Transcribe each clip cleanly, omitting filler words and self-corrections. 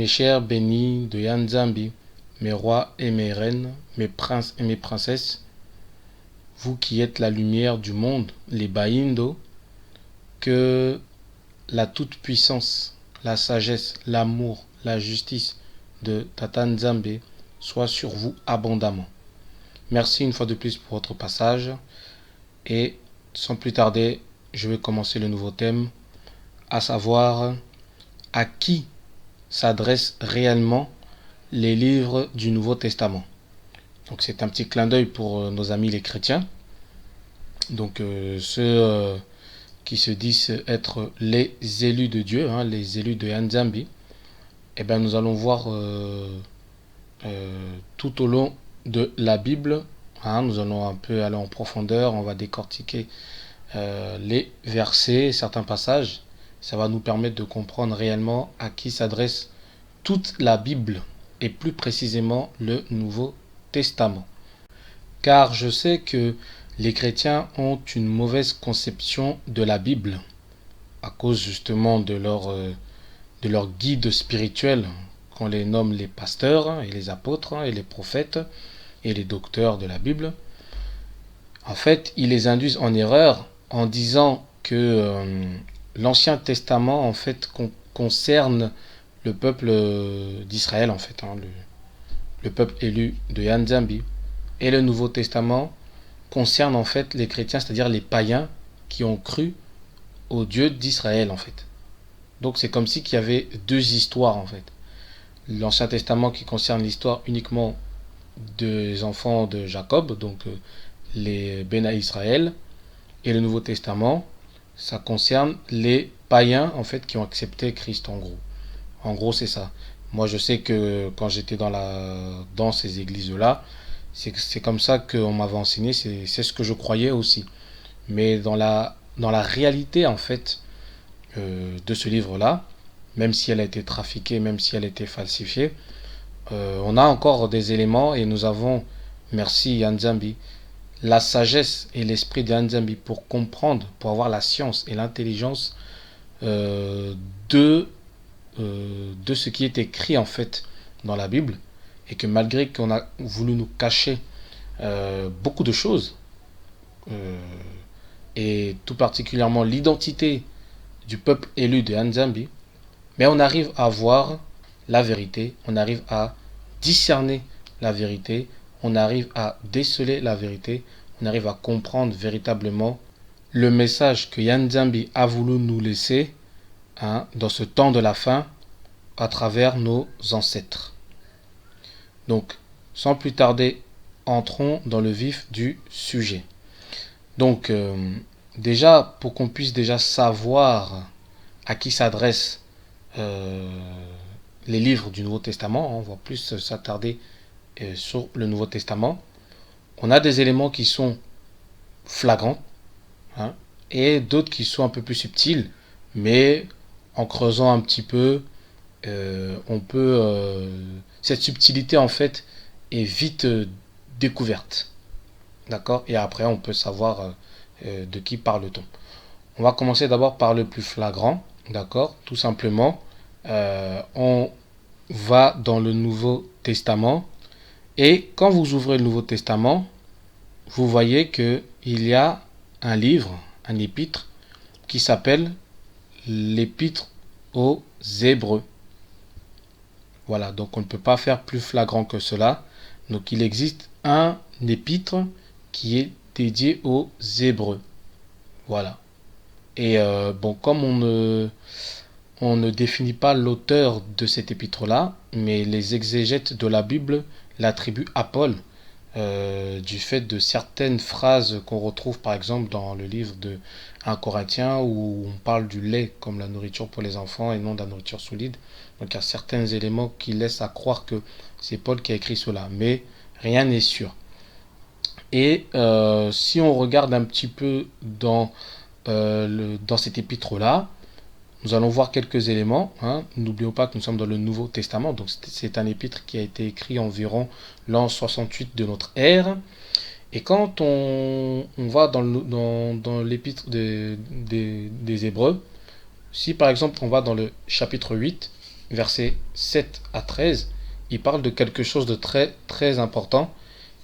mes chers bénis de Yanzambi, mes rois et mes reines, mes princes et mes princesses, vous qui êtes la lumière du monde, les Baindo, que la toute-puissance, la sagesse, l'amour, la justice de Tata Nzambe soit sur vous abondamment. Merci une fois de plus pour votre passage et sans plus tarder, je vais commencer le nouveau thème, à savoir à qui s'adressent réellement les livres du Nouveau Testament. Donc c'est un petit clin d'œil pour nos amis les chrétiens. Donc ceux qui se disent être les élus de Dieu, les élus de Nzambi, eh bien nous allons voir tout au long de la Bible, nous allons un peu aller en profondeur, on va décortiquer les versets, certains passages. Ça va nous permettre de comprendre réellement à qui s'adresse toute la Bible et plus précisément le Nouveau Testament. Car je sais que les chrétiens ont une mauvaise conception de la Bible à cause justement de leur guide spirituel qu'on les nomme les pasteurs et les apôtres et les prophètes et les docteurs de la Bible. En fait, ils les induisent en erreur en disant que l'Ancien Testament en fait concerne le peuple d'Israël en fait, le peuple élu de Nzambi, et le Nouveau Testament concerne en fait les chrétiens, c'est-à-dire les païens qui ont cru au Dieu d'Israël en fait. Donc c'est comme si qu'il y avait deux histoires en fait. L'Ancien Testament qui concerne l'histoire uniquement des enfants de Jacob, donc les Béna Israël, et le Nouveau Testament, ça concerne les païens en fait qui ont accepté Christ en gros. En gros c'est ça. Moi je sais que quand j'étais dans ces églises-là, c'est comme ça qu'on m'avait enseigné, c'est ce que je croyais aussi. Mais dans la réalité en fait de ce livre-là, même si elle a été trafiquée, même si elle a été falsifiée, on a encore des éléments et nous avons, merci Nzambi, la sagesse et l'esprit de Nzambi pour comprendre, pour avoir la science et l'intelligence euh, de, de ce qui est écrit en fait dans la Bible, et que malgré qu'on a voulu nous cacher beaucoup de choses, euh, et tout particulièrement l'identité du peuple élu de Nzambi, mais on arrive à voir la vérité, on arrive à discerner la vérité, on arrive à déceler la vérité, on arrive à comprendre véritablement le message que Nzambi a voulu nous laisser dans ce temps de la fin à travers nos ancêtres. Donc, sans plus tarder, entrons dans le vif du sujet. Donc, déjà, pour qu'on puisse déjà savoir à qui s'adressent les livres du Nouveau Testament, on va plus s'attarder sur le Nouveau Testament. On a des éléments qui sont flagrants et d'autres qui sont un peu plus subtils, mais en creusant un petit peu, on peut cette subtilité en fait est vite découverte, d'accord, et après on peut savoir de qui parle-t-on. On va commencer d'abord par le plus flagrant, d'accord, tout simplement. On va dans le Nouveau Testament et quand vous ouvrez le Nouveau Testament, vous voyez que il y a un livre, un épître qui s'appelle l'épître aux Hébreux. Voilà, donc on ne peut pas faire plus flagrant que cela. Donc il existe un épître qui est dédié aux Hébreux. Voilà. Et comme on ne définit pas l'auteur de cet épître-là, mais les exégètes de la Bible l'attribuent à Paul, du fait de certaines phrases qu'on retrouve par exemple dans le livre de 1 Corinthiens où on parle du lait comme la nourriture pour les enfants et non de la nourriture solide. Donc il y a certains éléments qui laissent à croire que c'est Paul qui a écrit cela, mais rien n'est sûr. Et si on regarde un petit peu dans cet épître-là, nous allons voir quelques éléments. N'oublions pas que nous sommes dans le Nouveau Testament, donc c'est un épître qui a été écrit environ l'an 68 de notre ère. Et quand on va dans l'épître des Hébreux, si par exemple on va dans le chapitre 8, versets 7 à 13, il parle de quelque chose de très très important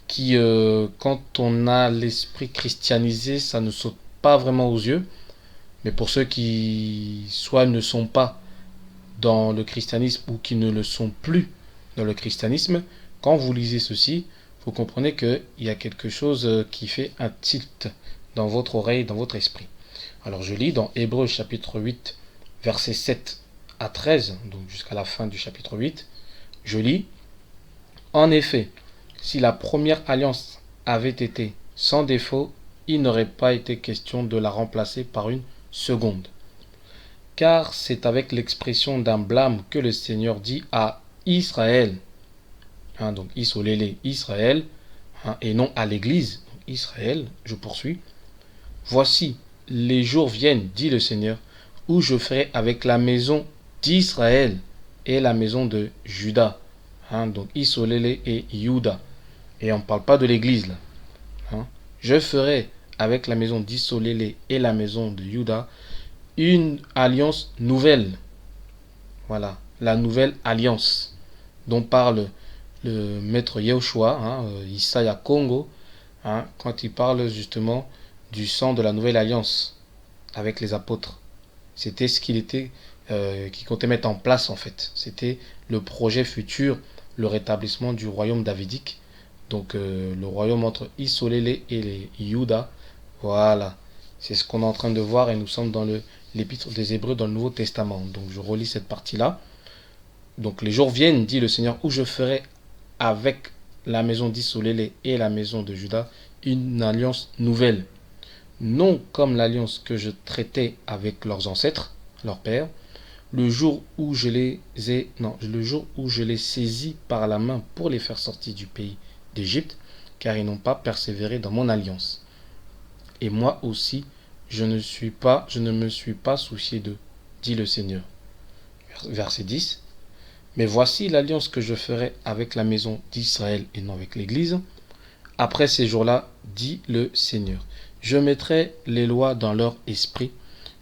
qui, quand on a l'esprit christianisé, ça ne saute pas vraiment aux yeux. Mais pour ceux qui soit ne sont pas dans le christianisme ou qui ne le sont plus dans le christianisme, quand vous lisez ceci, vous comprenez qu'il y a quelque chose qui fait un tilt dans votre oreille, dans votre esprit. Alors je lis dans Hébreux chapitre 8, versets 7 à 13, donc jusqu'à la fin du chapitre 8, je lis: En effet, si la première alliance avait été sans défaut, il n'aurait pas été question de la remplacer par une seconde. Car c'est avec l'expression d'un blâme que le Seigneur dit à Israël, donc Isolélé, Israël, et non à l'Église, Israël, je poursuis: Voici, les jours viennent, dit le Seigneur, où je ferai avec la maison d'Israël et la maison de Juda, donc Isolélé et Juda, et on ne parle pas de l'Église là, je ferai avec la maison d'Isolélé et la maison de Juda une alliance nouvelle. Voilà, la nouvelle alliance dont parle le maître Yahushua, Isaiah Congo, quand il parle justement du sang de la nouvelle alliance avec les apôtres. C'était ce qu'il comptait mettre en place en fait. C'était le projet futur, le rétablissement du royaume davidique. Donc le royaume entre Isolélé et les Juda. Voilà, c'est ce qu'on est en train de voir et nous sommes dans l'épître des Hébreux dans le Nouveau Testament. Donc je relis cette partie-là. Donc les jours viennent, dit le Seigneur, où je ferai avec la maison d'Isolélé et la maison de Juda une alliance nouvelle. Non comme l'alliance que je traitais avec leurs ancêtres, leurs pères, le jour où je les saisis par la main pour les faire sortir du pays d'Égypte, car ils n'ont pas persévéré dans mon alliance. Et moi aussi, je ne me suis pas soucié d'eux, dit le Seigneur. Verset 10. Mais voici l'alliance que je ferai avec la maison d'Israël et non avec l'Église. Après ces jours-là, dit le Seigneur, je mettrai les lois dans leur esprit,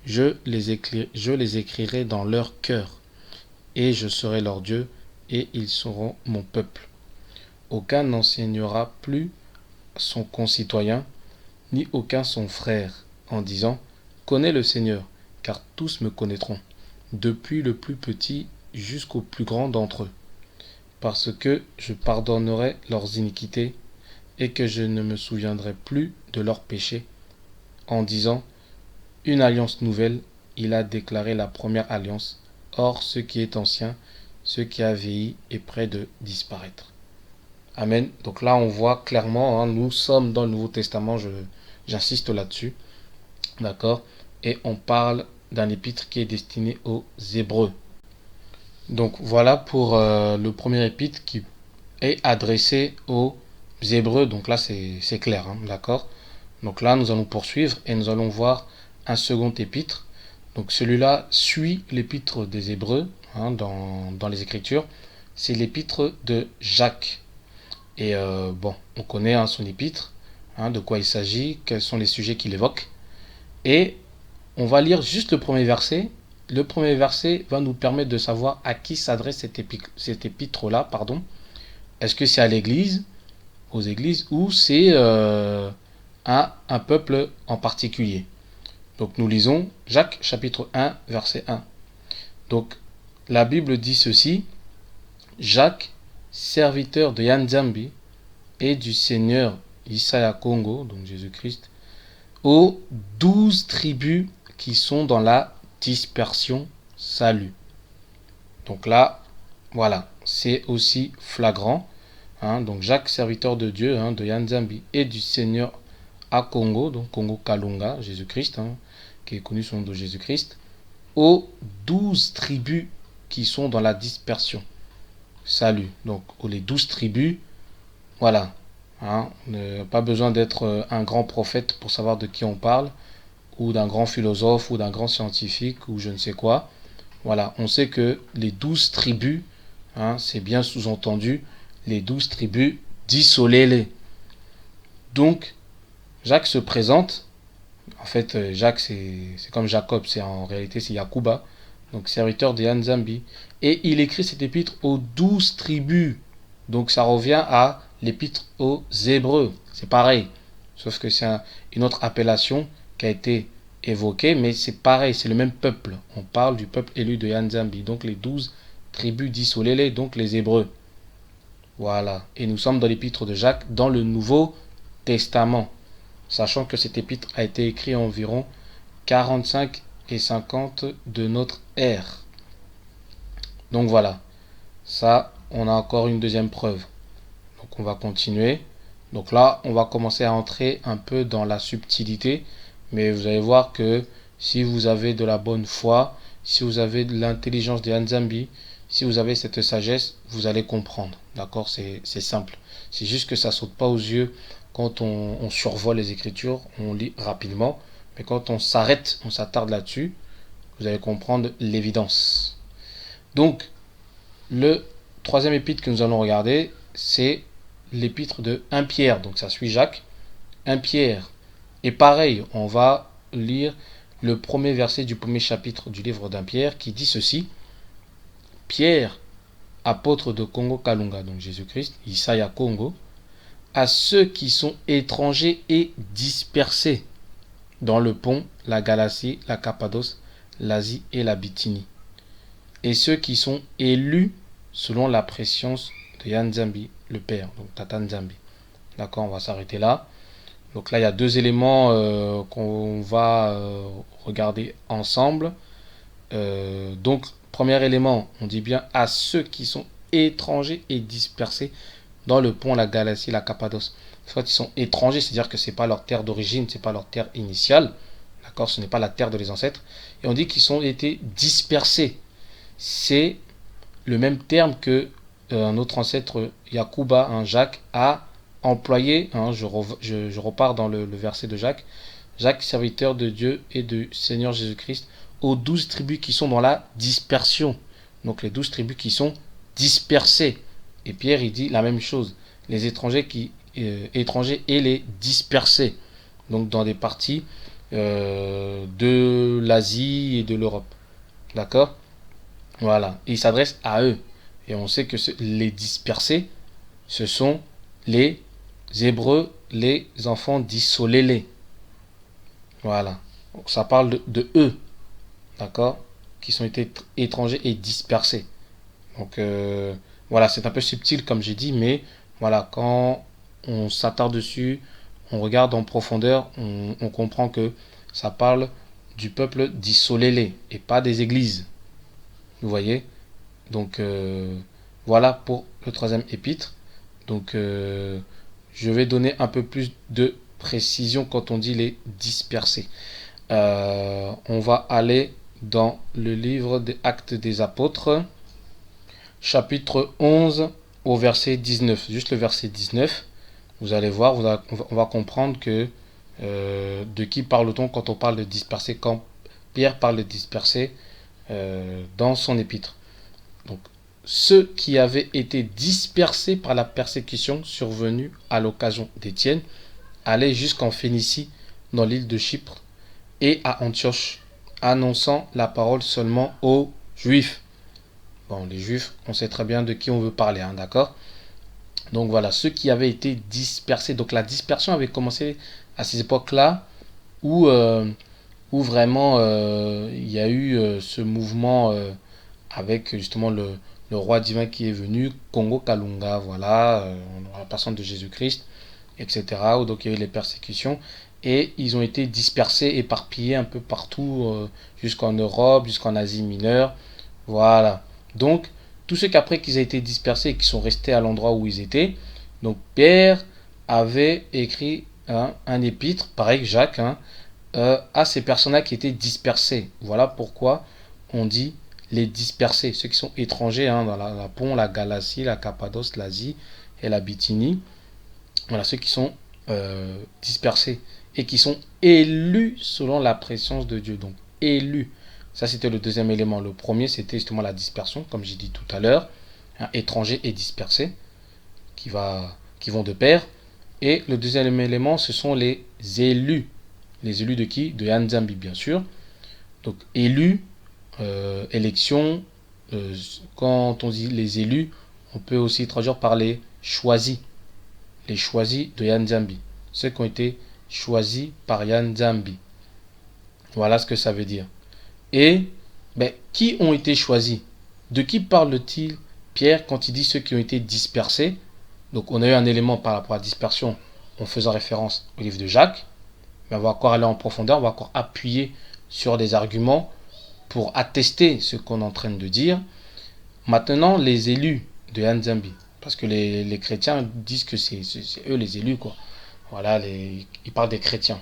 je les écrirai dans leur cœur, et je serai leur Dieu, et ils seront mon peuple. Aucun n'enseignera plus son concitoyen, ni aucun son frère, en disant, connais le Seigneur, car tous me connaîtront, depuis le plus petit jusqu'au plus grand d'entre eux, parce que je pardonnerai leurs iniquités, et que je ne me souviendrai plus de leurs péchés, en disant, une alliance nouvelle, il a déclaré la première alliance, or ce qui est ancien, ce qui a vieilli est près de disparaître. Amen. Donc là on voit clairement, nous sommes dans le Nouveau Testament, j'insiste là-dessus, d'accord, et on parle d'un épître qui est destiné aux Hébreux. Donc voilà pour le premier épître qui est adressé aux Hébreux, donc là c'est clair, d'accord. Donc là nous allons poursuivre et nous allons voir un second épître. Donc celui-là suit l'épître des Hébreux dans les Écritures. C'est l'épître de Jacques. Et on connaît son épître, de quoi il s'agit, quels sont les sujets qu'il évoque. Et on va lire juste le premier verset. Le premier verset va nous permettre de savoir à qui s'adresse cet épître-là, pardon. Est-ce que c'est à l'Église, aux églises, ou c'est à un peuple en particulier? Donc nous lisons Jacques chapitre 1, verset 1. Donc la Bible dit ceci: Jacques, serviteur de Yanzambi et du Seigneur Isaiah Congo, donc Jésus-Christ, aux 12 tribus qui sont dans la dispersion, salut. Donc là, voilà, c'est aussi flagrant. Donc Jacques, serviteur de Dieu, de Yanzambi et du Seigneur à Congo, donc Congo Kalunga, Jésus-Christ, qui est connu sous le nom de Jésus-Christ, aux 12 tribus qui sont dans la dispersion. Salut. Donc, les 12 tribus, voilà. Pas besoin d'être un grand prophète pour savoir de qui on parle, ou d'un grand philosophe, ou d'un grand scientifique, ou je ne sais quoi. Voilà, on sait que les 12 tribus, c'est bien sous-entendu, les 12 tribus d'Isolélé. Donc, Jacques se présente. En fait, Jacques, c'est comme Jacob, en réalité, c'est Yacouba. donc serviteur de Nzambi. Et il écrit cet épître aux 12 tribus. Donc ça revient à l'épître aux Hébreux. C'est pareil. Sauf que c'est une autre appellation qui a été évoquée, mais c'est pareil, c'est le même peuple. On parle du peuple élu de Nzambi. Donc les 12 tribus d'Isolélé, donc les Hébreux. Voilà. Et nous sommes dans l'épître de Jacques, dans le Nouveau Testament. Sachant que cet épître a été écrit environ 45 et 50 de notre ère. Donc voilà. Ça, on a encore une deuxième preuve. Donc on va continuer. Donc là, on va commencer à entrer un peu dans la subtilité. Mais vous allez voir que si vous avez de la bonne foi, si vous avez de l'intelligence de Nzambi, si vous avez cette sagesse, vous allez comprendre. D'accord? C'est simple. C'est juste que ça saute pas aux yeux quand on survole les Écritures, on lit rapidement. Mais quand on s'arrête, on s'attarde là-dessus, vous allez comprendre l'évidence. Donc, le troisième épître que nous allons regarder, c'est l'épître de 1 Pierre. Donc ça suit Jacques. 1 Pierre. Et pareil, on va lire le premier verset du premier chapitre du livre d'1 Pierre qui dit ceci. Pierre, apôtre de Congo Kalunga, donc Jésus-Christ, Isaiah Congo, à ceux qui sont étrangers et dispersés dans le pont, la Galatie, la Cappadoce, l'Asie et la Bithynie, et ceux qui sont élus selon la préscience de Nzambi, le Père, donc Tata Nzambi. D'accord, on va s'arrêter là. Donc là, il y a deux éléments qu'on va regarder ensemble. Donc, premier élément, on dit bien à ceux qui sont étrangers et dispersés dans le pont, la Galatie, la Cappadoce. Soit ils sont étrangers, c'est-à-dire que ce n'est pas leur terre d'origine, ce n'est pas leur terre initiale. D'accord, ce n'est pas la terre de les ancêtres. Et on dit qu'ils ont été dispersés. C'est le même terme que notre ancêtre Yacouba, Jacques, a employé. Je repars dans le verset de Jacques. Jacques, serviteur de Dieu et du Seigneur Jésus-Christ, aux 12 tribus qui sont dans la dispersion. Donc les 12 tribus qui sont dispersées. Et Pierre, il dit la même chose. Les étrangers et les dispersés. Donc dans des parties de l'Asie et de l'Europe. D'accord? Voilà. Et il s'adresse à eux. Et on sait que les dispersés, ce sont les Hébreux, les enfants d'Isolélé. Voilà. Donc ça parle de eux. D'accord? Qui sont été étrangers et dispersés. Donc voilà, c'est un peu subtil comme j'ai dit, mais voilà, quand on s'attarde dessus, on regarde en profondeur, on comprend que ça parle du peuple d'Isolélé et pas des églises. Vous voyez? Donc voilà pour le troisième épître. Donc je vais donner un peu plus de précision quand on dit les dispersés. On va aller dans le livre des Actes des Apôtres, chapitre 11 au verset 19. Juste le verset 19. Vous allez voir, on va comprendre que de qui parle-t-on quand on parle de dispersés, quand Pierre parle de dispersés dans son épître. Donc, ceux qui avaient été dispersés par la persécution survenue à l'occasion d'Étienne allaient jusqu'en Phénicie, dans l'île de Chypre, et à Antioche, annonçant la parole seulement aux Juifs. Bon, les Juifs, on sait très bien de qui on veut parler, d'accord? Donc voilà, ceux qui avaient été dispersés. Donc la dispersion avait commencé à ces époques-là où vraiment il y a eu ce mouvement avec justement le roi divin qui est venu, Congo Kalunga, voilà, la personne de Jésus-Christ, etc. Où donc il y a eu les persécutions et ils ont été dispersés, éparpillés un peu partout, jusqu'en Europe, jusqu'en Asie mineure, voilà. Donc tous ceux qu'après qu'ils aient été dispersés et qui sont restés à l'endroit où ils étaient, donc Pierre avait écrit un épître, pareil que Jacques, à ces personnes-là qui étaient dispersées. Voilà pourquoi on dit les dispersés, ceux qui sont étrangers dans la Pont, la Galatie, la Cappadoce, l'Asie et la Bithynie. Voilà, ceux qui sont dispersés et qui sont élus selon la préscience de Dieu. Donc, élus. Ça, c'était le deuxième élément. Le premier, c'était justement la dispersion, comme j'ai dit tout à l'heure. Étrangers et dispersés, qui vont de pair. Et le deuxième élément, ce sont les élus. Les élus de qui? De Nzambi, bien sûr. Donc, élus, élection, quand on dit les élus, on peut aussi traduire par les choisis de Yann Zambi, ceux qui ont été choisis par Yann Zambi. Voilà ce que ça veut dire. Et qui ont été choisis? De qui parle-t-il, Pierre, quand il dit ceux qui ont été dispersés? Donc on a eu un élément par rapport à la dispersion en faisant référence au livre de Jacques, mais on va encore aller en profondeur, on va encore appuyer sur des arguments pour attester ce qu'on est en train de dire. Maintenant, les élus de Yann Zambi, parce que les chrétiens disent que c'est eux les élus, quoi. Voilà, ils parlent des chrétiens.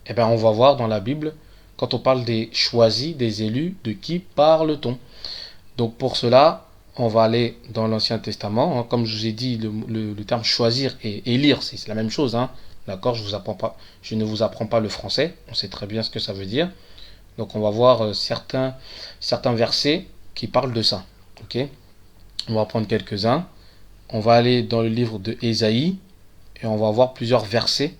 Eh bien, on va voir dans la Bible, quand on parle des choisis, des élus, de qui parle-t-on? Donc pour cela, on va aller dans l'Ancien Testament. Hein. Comme je vous ai dit, le terme choisir et élire, c'est la même chose. Hein. D'accord, je ne vous apprends pas le français. On sait très bien ce que ça veut dire. Donc on va voir certains versets qui parlent de ça. Ok, on va prendre quelques-uns. On va aller dans le livre de Ésaïe et on va voir plusieurs versets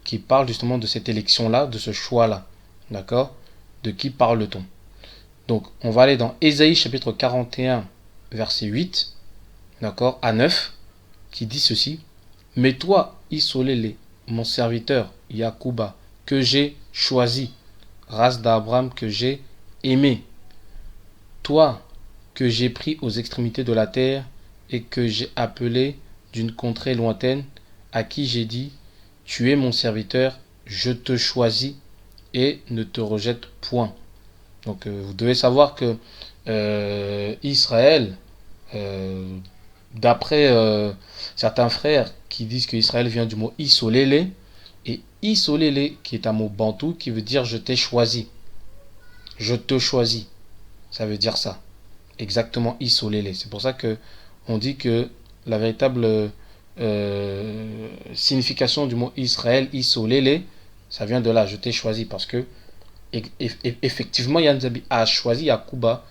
qui parlent justement de cette élection-là, de ce choix-là. D'accord? De qui parle-t-on? Donc, on va aller dans Ésaïe chapitre 41, verset 8, d'accord, à 9, qui dit ceci. Mais toi, Isolélé, mon serviteur, Yacouba, que j'ai choisi, race d'Abraham que j'ai aimé, toi que j'ai pris aux extrémités de la terre et que j'ai appelé d'une contrée lointaine, à qui j'ai dit, tu es mon serviteur, je te choisis et ne te rejette point. Donc vous devez savoir que Israël, d'après certains frères qui disent que Israël vient du mot isolélé, et isolélé qui est un mot bantou qui veut dire je t'ai choisi, je te choisis, ça veut dire ça, exactement isolélé. C'est pour ça que on dit que la véritable signification du mot Israël, isolélé, ça vient de là, je t'ai choisi, parce que effectivement Yann Zabi a choisi Yacouba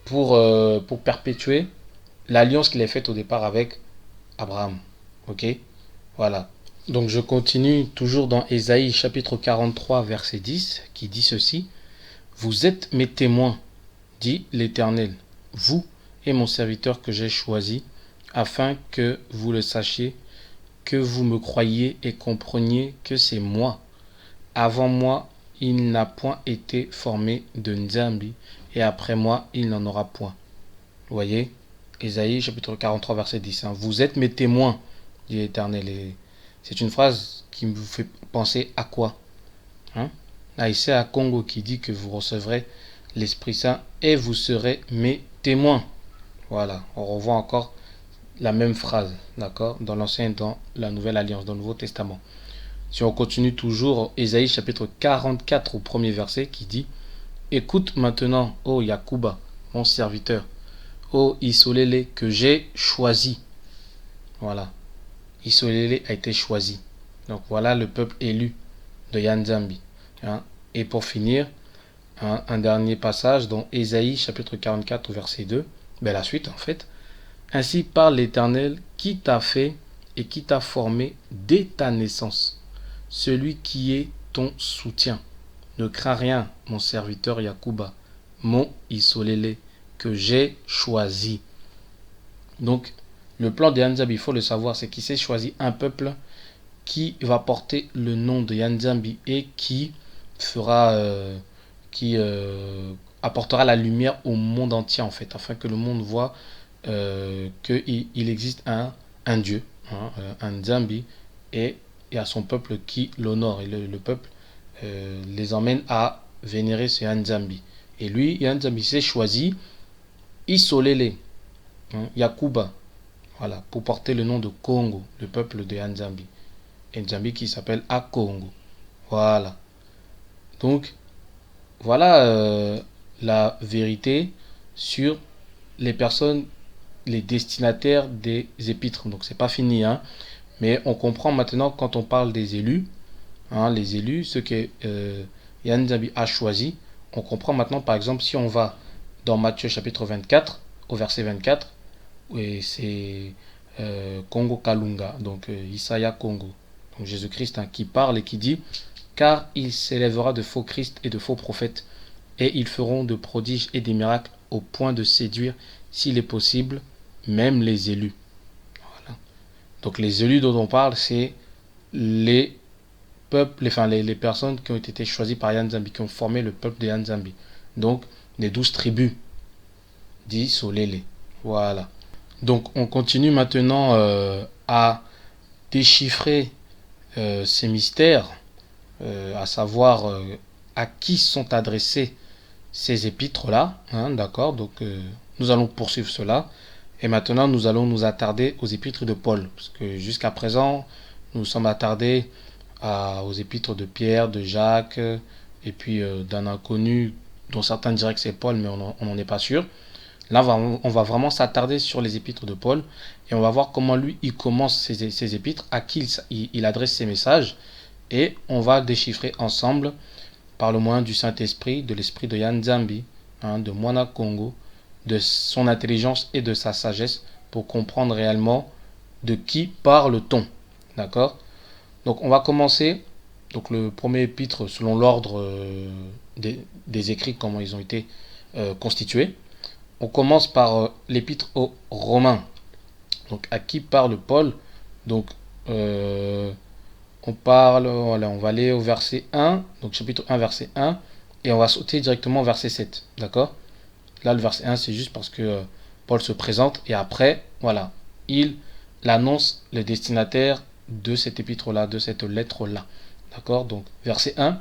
pour perpétuer l'alliance qu'il a faite au départ avec Abraham. Ok, voilà. Donc je continue toujours dans Ésaïe chapitre 43 verset 10 qui dit ceci. Vous êtes mes témoins, dit l'Éternel, vous et mon serviteur que j'ai choisi, afin que vous le sachiez, que vous me croyiez et compreniez que c'est moi. Avant moi, il n'a point été formé de Nzambi, et après moi, il n'en aura point. Vous voyez, Ésaïe chapitre 43 verset 10. Hein. Vous êtes mes témoins, dit l'Éternel. Et c'est une phrase qui vous fait penser à quoi, hein? Là, ici à Congo qui dit que vous recevrez l'Esprit Saint et vous serez mes témoins. Voilà, on revoit encore la même phrase, d'accord, dans l'Ancien et dans la Nouvelle Alliance, dans le Nouveau Testament. Si on continue toujours, Ésaïe chapitre 44 au premier verset qui dit « Écoute maintenant, ô Yacouba, mon serviteur, ô Isolélé, que j'ai choisi. » Voilà, Isolélé a été choisi. Donc voilà le peuple élu de Yann Zambi. Hein. Et pour finir, un dernier passage dans Ésaïe chapitre 44 au verset 2, la suite en fait. « Ainsi parle l'Éternel qui t'a fait et qui t'a formé dès ta naissance. Celui qui est ton soutien. Ne crains rien, mon serviteur Yacouba, mon Isolélé, que j'ai choisi. » Donc, le plan de Yann Zambi, il faut le savoir, c'est qu'il s'est choisi un peuple qui va porter le nom de Yann Zambi et qui apportera la lumière au monde entier, en fait, afin que le monde voit qu'il existe un Dieu, hein, un Zambi, et à son peuple qui l'honore. Et le peuple les emmène à vénérer ce Yann Zambi. Et lui, Yann Zambi s'est choisi Isolélé, hein, Yacouba, voilà, pour porter le nom de Congo, le peuple de Yann Zambi. Et Zambi qui s'appelle Akongo. Voilà. Donc, voilà la vérité sur les personnes, les destinataires des épîtres. Donc, c'est pas fini, hein. Mais on comprend maintenant quand on parle des élus, hein, les élus, ceux que Yann Zambi a choisi. On comprend maintenant, par exemple, si on va dans Matthieu chapitre 24, au verset 24, et c'est Congo Kalunga, donc Isaiah Congo, donc Jésus-Christ, hein, qui parle et qui dit « Car il s'élèvera de faux Christ et de faux prophètes, et ils feront de prodiges et des miracles au point de séduire, s'il est possible, même les élus. Voilà. Donc les élus dont on parle, c'est les peuples, les personnes qui ont été choisies par Yanzambi, qui ont formé le peuple de Yanzambi. Donc les 12 tribus, dit Solélé. Voilà. Donc on continue maintenant à déchiffrer ces mystères, à savoir à qui sont adressés ces épîtres-là. Hein, d'accord. Donc nous allons poursuivre cela. Et maintenant nous allons nous attarder aux épîtres de Paul. Parce que jusqu'à présent, nous sommes attardés aux épîtres de Pierre, de Jacques, et puis d'un inconnu dont certains diraient que c'est Paul, mais on n'en est pas sûr. Là, on va vraiment s'attarder sur les épîtres de Paul et on va voir comment lui, il commence ses épîtres, à qui il adresse ses messages, et on va déchiffrer ensemble par le moyen du Saint-Esprit, de l'esprit de Yanzambi, hein, de Mwana Congo, de son intelligence et de sa sagesse pour comprendre réellement de qui parle-t-on. D'accord? Donc on va commencer. Donc le premier épître selon l'ordre des écrits, comment ils ont été constitués. On commence par l'épître aux Romains. Donc à qui parle Paul? Donc voilà, on va aller au verset 1, donc chapitre 1, verset 1, et on va sauter directement au verset 7. D'accord? Là, le verset 1, c'est juste parce que Paul se présente, et après, voilà, il annonce le destinataire de cet épître-là, de cette lettre-là. D'accord? Donc, verset 1.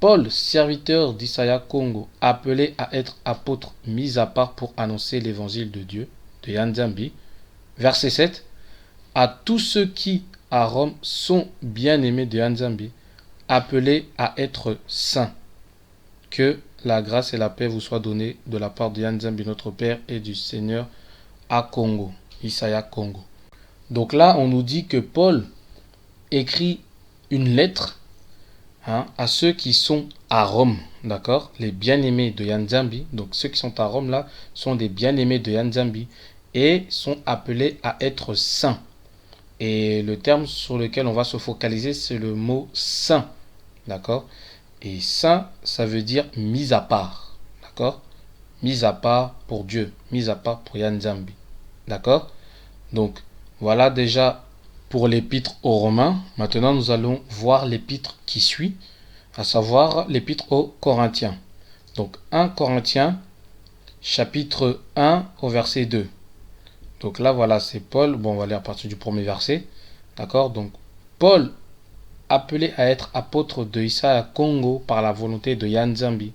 Paul, serviteur d'Isaiah Congo, appelé à être apôtre, mis à part pour annoncer l'évangile de Dieu, de Yanzambi. Verset 7. À tous ceux qui, à Rome, sont bien-aimés de Yanzambi, appelés à être saints. Que la grâce et la paix vous soient données de la part de Yanzambi, notre Père, et du Seigneur à Congo, Isaiah Congo. Donc là, on nous dit que Paul écrit une lettre à ceux qui sont à Rome, d'accord? Les bien-aimés de Yanzambi, donc ceux qui sont à Rome là, sont des bien-aimés de Yanzambi et sont appelés à être saints. Et le terme sur lequel on va se focaliser, c'est le mot saint, d'accord? Et saint, ça veut dire mis à part, d'accord? Mis à part pour Dieu, mis à part pour Yanzambi, d'accord? Donc voilà déjà pour l'épître aux Romains. Maintenant nous allons voir l'épître qui suit, à savoir l'épître aux Corinthiens. Donc 1 Corinthiens, chapitre 1 au verset 2. Donc là voilà, c'est Paul. Bon, on va aller à partir du premier verset. D'accord? Donc Paul, appelé à être apôtre de Isaiah Congo par la volonté de Yanzambi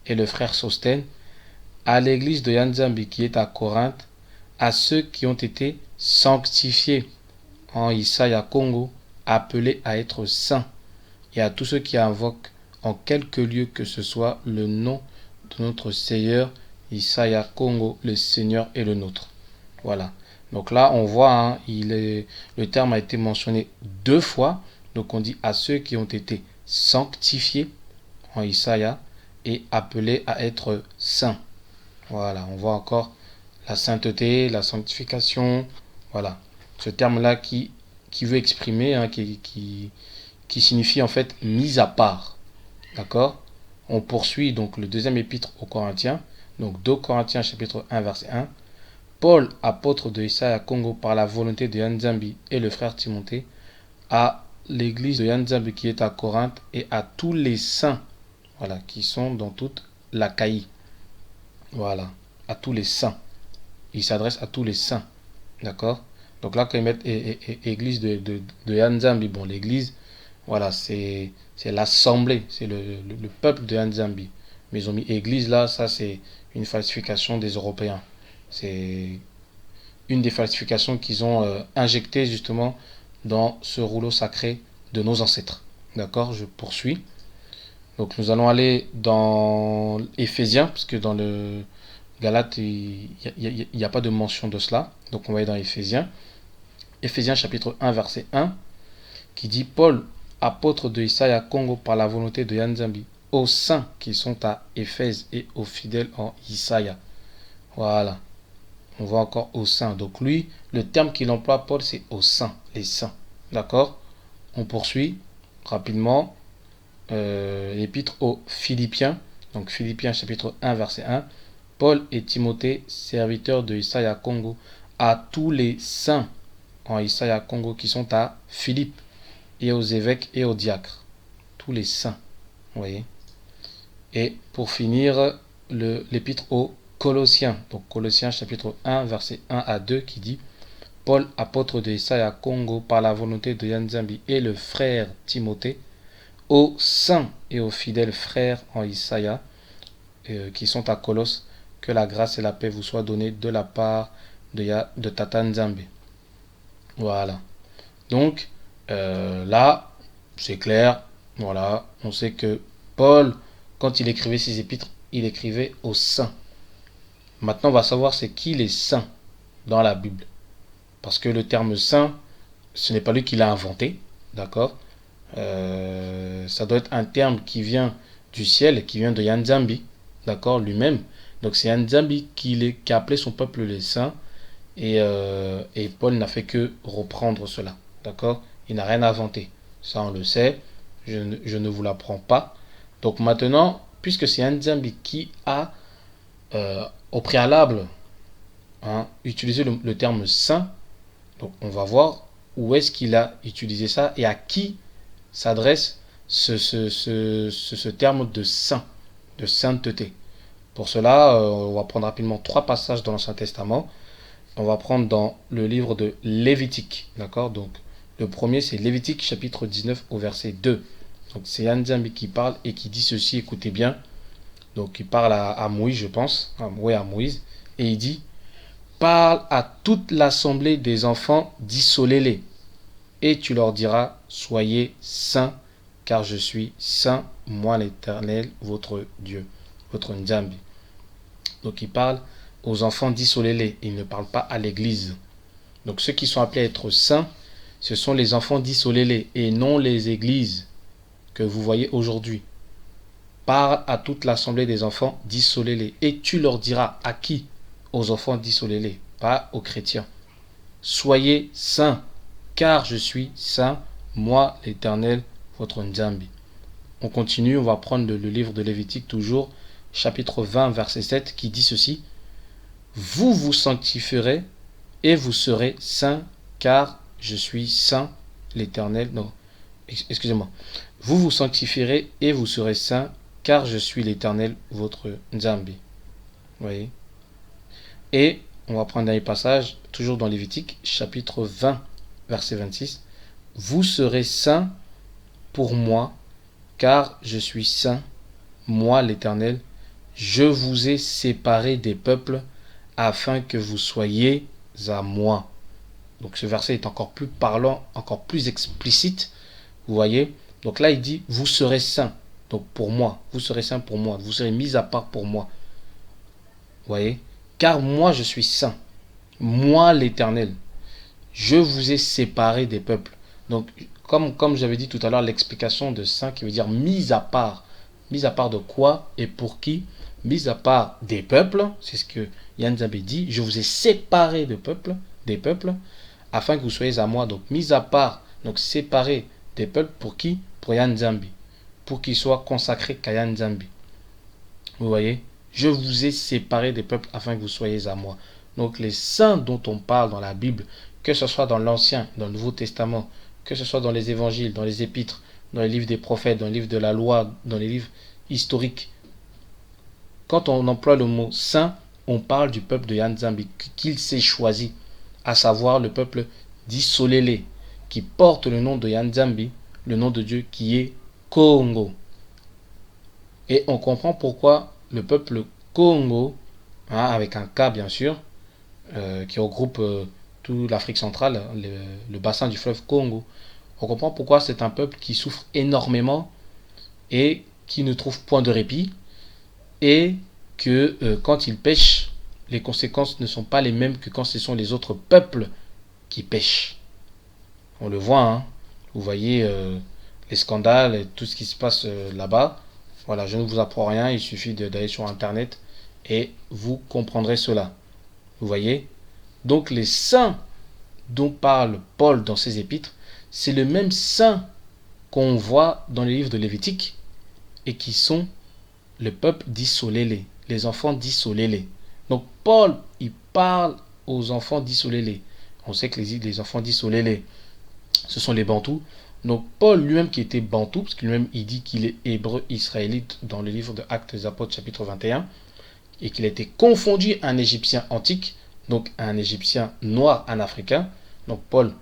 et le frère Sostène, à l'église de Yanzambi qui est à Corinthe, à ceux qui ont été sanctifiés en Isaiah Congo, appelés à être saints, et à tous ceux qui invoquent en quelque lieu que ce soit le nom de notre Seigneur Isaiah Congo, le Seigneur est le nôtre. Voilà. Donc là, on voit, le terme a été mentionné 2 fois. Donc on dit à ceux qui ont été sanctifiés en Isaiah et appelés à être saints. Voilà, on voit encore la sainteté, la sanctification. Voilà, ce terme-là qui veut exprimer, qui signifie en fait mis à part. D'accord? On poursuit donc le deuxième épître aux Corinthiens. Donc 2 Corinthiens chapitre 1 verset 1. Paul, apôtre de Isaiah Congo par la volonté de Yanzambi et le frère Timothée, à l'église de Yanzambi qui est à Corinthe et à tous les saints, voilà, qui sont dans toute l'Achaïe. Voilà, à tous les saints. Il s'adresse à tous les saints. D'accord? Donc là, quand ils mettent église de Yanzambi, bon, l'église, voilà, c'est l'assemblée, c'est le peuple de Yanzambi. Mais ils ont mis église là, ça c'est une falsification des Européens. C'est une des falsifications qu'ils ont injectées justement dans ce rouleau sacré de nos ancêtres. D'accord? Je poursuis. Donc nous allons aller dans Éphésiens, parce que dans le Galate, il n'y a pas de mention de cela. Donc on va aller dans Éphésiens. Éphésiens chapitre 1 verset 1 qui dit Paul, apôtre de Isaiah Congo par la volonté de Yanzambi, aux saints qui sont à Éphèse et aux fidèles en Isaiah. Voilà. On voit encore aux saints. Donc lui, le terme qu'il emploie, Paul, c'est aux saints, les saints. D'accord? On poursuit rapidement l'épître aux Philippiens, Donc Philippiens chapitre 1 verset 1. Paul et Timothée, serviteurs de Isaiah Congo, à tous les saints en Isaiah Congo qui sont à Philippe, et aux évêques et aux diacres. Tous les saints. Vous voyez. Et pour finir, l'épître aux Colossiens. Donc Colossiens chapitre 1 verset 1 à 2 qui dit: Paul, apôtre de Isaiah Congo, par la volonté de Yanzambi et le frère Timothée, aux saints et aux fidèles frères en Isaiah qui sont à Colosse, que la grâce et la paix vous soient données de la part de Tata Nzambe. Voilà. Donc, là, c'est clair. Voilà. On sait que Paul, quand il écrivait ses épîtres, il écrivait aux saints. Maintenant, on va savoir c'est qui les saints dans la Bible. Parce que le terme saint, ce n'est pas lui qui l'a inventé. D'accord. Ça doit être un terme qui vient du ciel, qui vient de Yanzambi. D'accord, lui-même. Donc c'est Yanzambi qui a appelé son peuple les saints. Et Paul n'a fait que reprendre cela. D'accord. Il n'a rien inventé. Ça, on le sait. Je ne vous l'apprends pas. Donc maintenant, puisque c'est Yanzambi qui a, au préalable, utilisé le terme saint, donc on va voir où est-ce qu'il a utilisé ça et à qui s'adresse ce terme de saint, de sainteté. Pour cela, on va prendre rapidement 3 passages dans l'Ancien Testament. On va prendre dans le livre de Lévitique. D'accord. Donc, le premier, c'est Lévitique chapitre 19 au verset 2. Donc, c'est Yanzambi qui parle et qui dit ceci, écoutez bien. Donc, il parle à Moïse, je pense. Oui, à Moïse. Et il dit: Parle à toute l'assemblée des enfants d'Isolélé, et tu leur diras: Soyez saints, car je suis saint, moi l'Éternel, votre Dieu, votre Nzambi. Donc il parle aux enfants d'Isolélé, il ne parle pas à l'église. Donc ceux qui sont appelés à être saints, ce sont les enfants d'Isolélé, et non les églises que vous voyez aujourd'hui. Parle à toute l'assemblée des enfants d'Isolélé, et tu leur diras. À qui? Aux enfants d'Isolélé, pas aux chrétiens. Soyez saints, car je suis saint, moi l'Éternel, votre Nzambi. On continue, on va prendre le livre de Lévitique toujours, chapitre 20, verset 7, qui dit ceci: Vous vous sanctifierez et vous serez saints, car je suis saint, l'Éternel. Non, excusez-moi. Vous vous sanctifierez et vous serez saints, car je suis l'Éternel, votre Nzambi. Vous voyez. Et on va prendre un dernier passage, toujours dans Lévitique, chapitre 20, verset 26. Vous serez saints pour moi, car je suis saint, moi l'Éternel. Je vous ai séparés des peuples, afin que vous soyez à moi. Donc ce verset est encore plus parlant, encore plus explicite. Vous voyez. Donc là il dit: vous serez saints. Donc pour moi, vous serez saints pour moi, vous serez mis à part pour moi. Vous voyez. Car moi je suis saint, moi l'Éternel. Je vous ai séparés des peuples. Donc comme j'avais dit tout à l'heure, l'explication de saint qui veut dire mis à part. Mis à part de quoi et pour qui? Mis à part des peuples, c'est ce que Yanzambi dit. Je vous ai séparés des peuples, afin que vous soyez à moi. Donc mis à part, donc séparés des peuples pour qui? Pour Yanzambi. Pour qu'il soit consacré qu'à Yanzambi. Vous voyez? Je vous ai séparés des peuples afin que vous soyez à moi. Donc les saints dont on parle dans la Bible, que ce soit dans l'Ancien, dans le Nouveau Testament, que ce soit dans les évangiles, dans les épîtres, dans les livres des prophètes, dans les livres de la loi, dans les livres historiques, quand on emploie le mot saint, on parle du peuple de Yanzambi qu'il s'est choisi, à savoir le peuple d'Isolélé, qui porte le nom de Yanzambi, le nom de Dieu qui est Congo. Et on comprend pourquoi le peuple Congo, avec un K bien sûr, qui regroupe toute l'Afrique centrale, le bassin du fleuve Congo. On comprend pourquoi c'est un peuple qui souffre énormément et qui ne trouve point de répit, et que quand il pêche, les conséquences ne sont pas les mêmes que quand ce sont les autres peuples qui pêchent. On le voit, hein. Vous voyez les scandales et tout ce qui se passe là-bas. Voilà, je ne vous apprends rien, il suffit d'aller sur internet et vous comprendrez cela. Vous voyez? Donc les saints dont parle Paul dans ses épîtres, c'est le même saint qu'on voit dans les livres de Lévitique et qui sont le peuple d'Isolélé, les enfants d'Isolélé. Donc Paul, il parle aux enfants d'Isolélé. On sait que les enfants d'Isolélé, ce sont les Bantous. Donc Paul lui-même qui était Bantou, parce que lui-même il dit qu'il est hébreu israélite dans le livre de Actes des Apôtres chapitre 21, et qu'il a été confondu à un Égyptien antique, donc un Égyptien noir, un Africain. Donc Paul,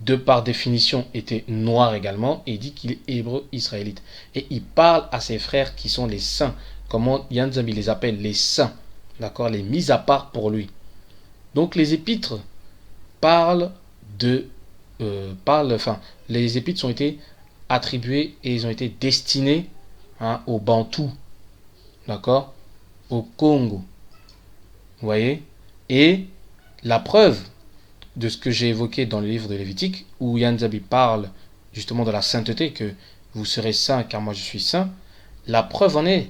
de par définition, était noir également, et il dit qu'il est hébreu israélite. Et il parle à ses frères qui sont les saints, comment Yann Zambi les appelle, les saints, d'accord, les mis à part pour lui. Donc les épîtres parlent les épîtres ont été attribués et ils ont été destinés aux Bantous, d'accord, au Congo, vous voyez. Et la preuve de ce que j'ai évoqué dans le livre de Lévitique, où Yann Zabi parle justement de la sainteté, que vous serez saints car moi je suis saint, la preuve en est,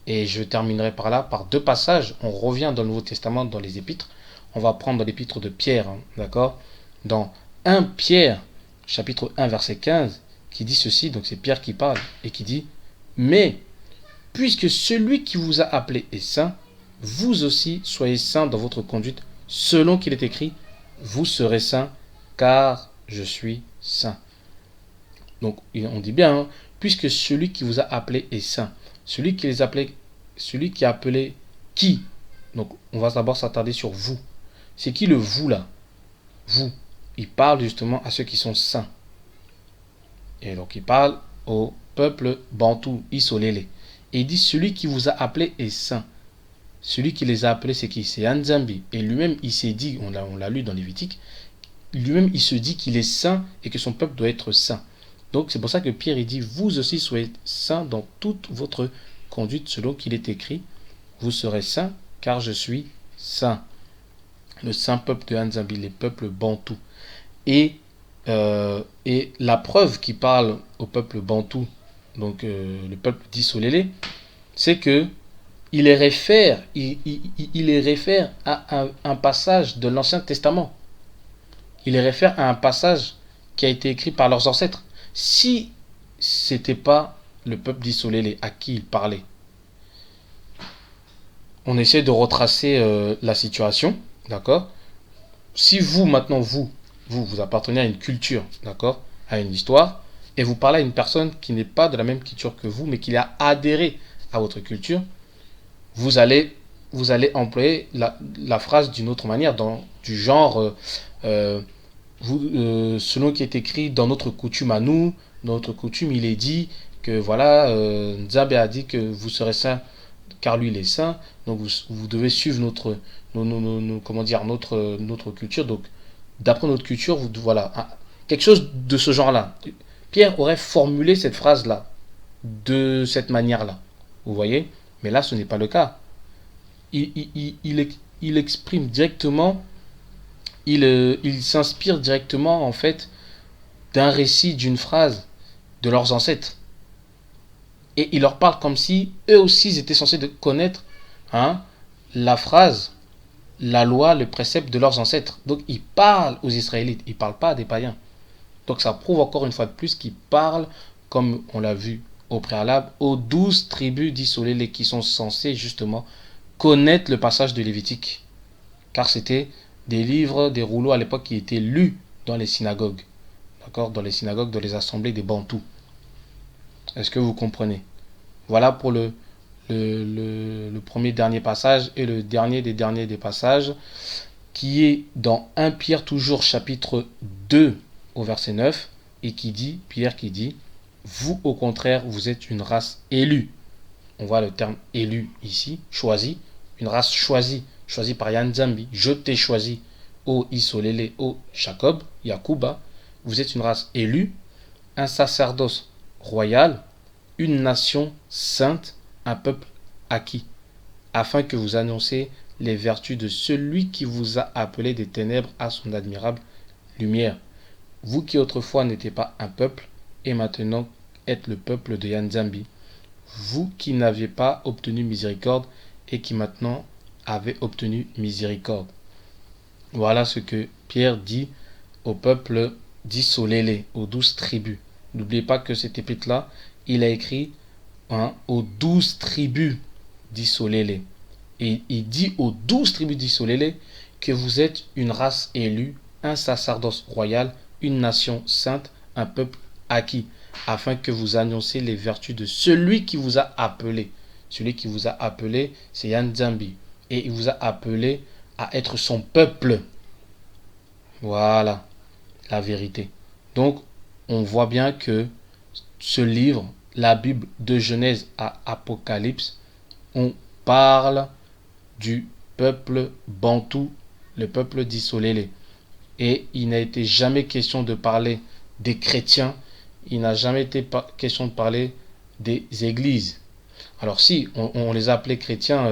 et je terminerai par là, par deux passages. On revient dans le Nouveau Testament, dans les épîtres. On va prendre dans l'épître de Pierre, d'accord, dans 1 Pierre, chapitre 1, verset 15, qui dit ceci, donc c'est Pierre qui parle, et qui dit « Mais, puisque celui qui vous a appelé est saint, vous aussi soyez saints dans votre conduite, selon qu'il est écrit, vous serez saints, car je suis saint. » Donc on dit bien, puisque celui qui vous a appelé est saint. Celui qui a appelé qui? Donc on va d'abord s'attarder sur vous. C'est qui le vous là? Vous. Il parle justement à ceux qui sont saints. Et donc il parle au peuple bantou, Isolélé. Et il dit celui qui vous a appelé est saint. Celui qui les a appelés, c'est qui? C'est Anzambi. Et lui-même, il s'est dit, on l'a lu dans Lévitique, lui-même, il se dit qu'il est saint et que son peuple doit être saint. Donc c'est pour ça que Pierre, il dit, vous aussi soyez saints dans toute votre conduite, selon qu'il est écrit, vous serez saints, car je suis saint. Le saint peuple de Anzambi, les peuples bantous. Et la preuve qui parle au peuple bantou, donc le peuple d'Isolélé, c'est que il les réfère à un passage de l'Ancien Testament. Il les réfère à un passage qui a été écrit par leurs ancêtres. Si c'était pas le peuple d'Isolélé à qui il parlait, on essaie de retracer la situation, d'accord? Si vous, maintenant, vous appartenez à une culture, d'accord, à une histoire, et vous parlez à une personne qui n'est pas de la même culture que vous, mais qui a adhéré à votre culture, vous allez employer la phrase d'une autre manière, du genre, selon qui est écrit dans notre coutume à nous, dans notre coutume, il est dit que voilà, Nzambe a dit que vous serez saint car lui il est saint, donc vous devez suivre notre culture. Donc d'après notre culture, voilà, quelque chose de ce genre-là. Pierre aurait formulé cette phrase-là de cette manière-là, vous voyez, mais là ce n'est pas le cas. Il exprime directement, il s'inspire directement en fait d'un récit, d'une phrase de leurs ancêtres. Et il leur parle comme si eux aussi ils étaient censés connaître la phrase, la loi, le précepte de leurs ancêtres. Donc il parle aux Israélites, il ne parle pas à des païens. Donc ça prouve encore une fois de plus qu'il parle, comme on l'a vu au préalable, aux 12 tribus d'Isolélé qui sont censées justement connaître le passage de Lévitique. Car c'était des livres, des rouleaux à l'époque qui étaient lus dans les synagogues. D'accord, dans les synagogues, dans les assemblées des Bantous. Est-ce que vous comprenez? Voilà pour le premier dernier passage et le dernier des derniers des passages qui est dans 1 Pierre toujours chapitre 2 au verset 9 et qui dit, Pierre qui dit, vous au contraire vous êtes une race élue. On voit le terme élu ici, choisi, une race choisie par Yann Zambi. Je t'ai choisi, ô Isolélé, ô Jacob, Yacouba. Vous êtes une race élue, un sacerdoce royal, une nation sainte, un peuple acquis, afin que vous annonciez les vertus de celui qui vous a appelé des ténèbres à son admirable lumière. Vous qui autrefois n'étiez pas un peuple, et maintenant êtes le peuple de Yann Zambi. Vous qui n'aviez pas obtenu miséricorde, et qui maintenant avez obtenu miséricorde. Voilà ce que Pierre dit au peuple d'Isolélé, aux 12 tribus. N'oubliez pas que cet épître-là, il a écrit hein, aux 12 tribus d'Isolélé. Et il dit aux 12 tribus d'Isolélé que vous êtes une race élue, un sacerdoce royal, une nation sainte, un peuple acquis, afin que vous annonciez les vertus de celui qui vous a appelé. Celui qui vous a appelé, c'est Yann Zambi. Et il vous a appelé à être son peuple. Voilà la vérité. Donc, on voit bien que ce livre, la Bible de Genèse à Apocalypse, on parle du peuple bantou, le peuple d'Isolélé. Et il n'a été jamais question de parler des chrétiens, il n'a jamais été question de parler des églises. Alors si, on les a appelés chrétiens,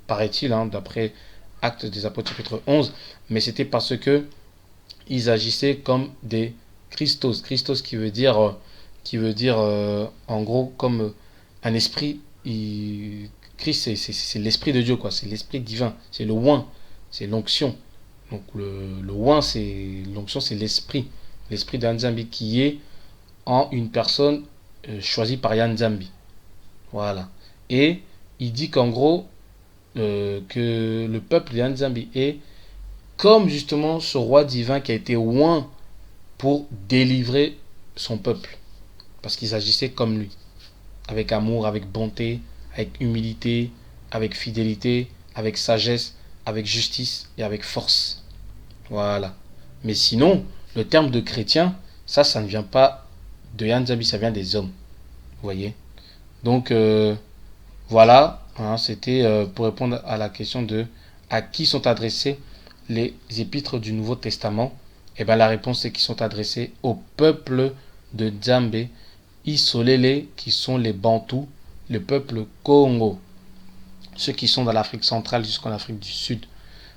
paraît-il, hein, d'après Actes des Apôtres chapitre 11, mais c'était parce que ils agissaient comme des Christos. Christos qui veut dire en gros comme un esprit. Christ, c'est l'esprit de Dieu, quoi. C'est l'esprit divin. C'est le oint, c'est l'onction. Donc le oint, c'est l'onction, c'est l'esprit. L'esprit d'Anzambi qui est en une personne choisie par Yanzambi. Voilà. Et il dit qu'en gros, que le peuple d'Yanzambi est comme justement ce roi divin qui a été oint pour délivrer son peuple. Parce qu'ils agissaient comme lui. Avec amour, avec bonté, avec humilité, avec fidélité, avec sagesse, avec justice et avec force. Voilà. Mais sinon, le terme de chrétien, ça ne vient pas de Yann Zabi, ça vient des hommes. Vous voyez. Donc, voilà, hein, c'était pour répondre à la question de à qui sont adressés les épîtres du Nouveau Testament. Et bien la réponse c'est qu'ils sont adressés au peuple de Nzambe, Isolélé, qui sont les Bantous, le peuple Congo, ceux qui sont dans l'Afrique centrale jusqu'en Afrique du Sud.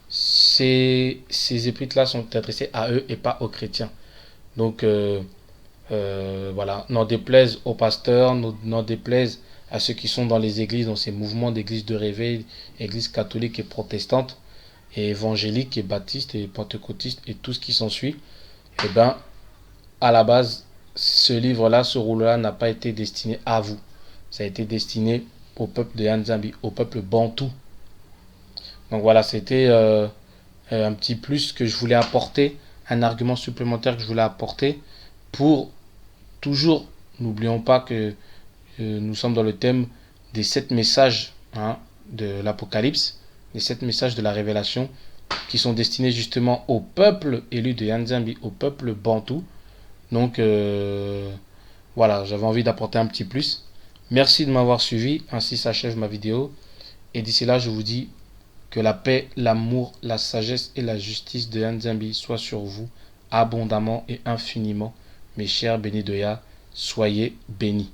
Ces épîtres-là sont adressés à eux et pas aux chrétiens. Donc voilà, n'en déplaise aux pasteurs, n'en déplaise à ceux qui sont dans les églises, dans ces mouvements d'églises de réveil, églises catholiques et protestantes, et évangéliques et baptistes et pentecôtistes et tout ce qui s'ensuit. Et bien, à la base, ce livre-là, ce rôle-là n'a pas été destiné à vous. Ça a été destiné au peuple de Yanzambi, au peuple bantou. Donc voilà, c'était un petit plus que je voulais apporter, un argument supplémentaire que je voulais apporter pour toujours, n'oublions pas que nous sommes dans le thème des 7 messages, hein, de l'Apocalypse, les 7 messages de la Révélation qui sont destinés justement au peuple élu de Yanzambi, au peuple bantou. Donc voilà, j'avais envie d'apporter un petit plus. Merci de m'avoir suivi, ainsi s'achève ma vidéo. Et d'ici là, je vous dis que la paix, l'amour, la sagesse et la justice de Yanzambi soient sur vous abondamment et infiniment. Mes chers bénis de Yah, soyez bénis.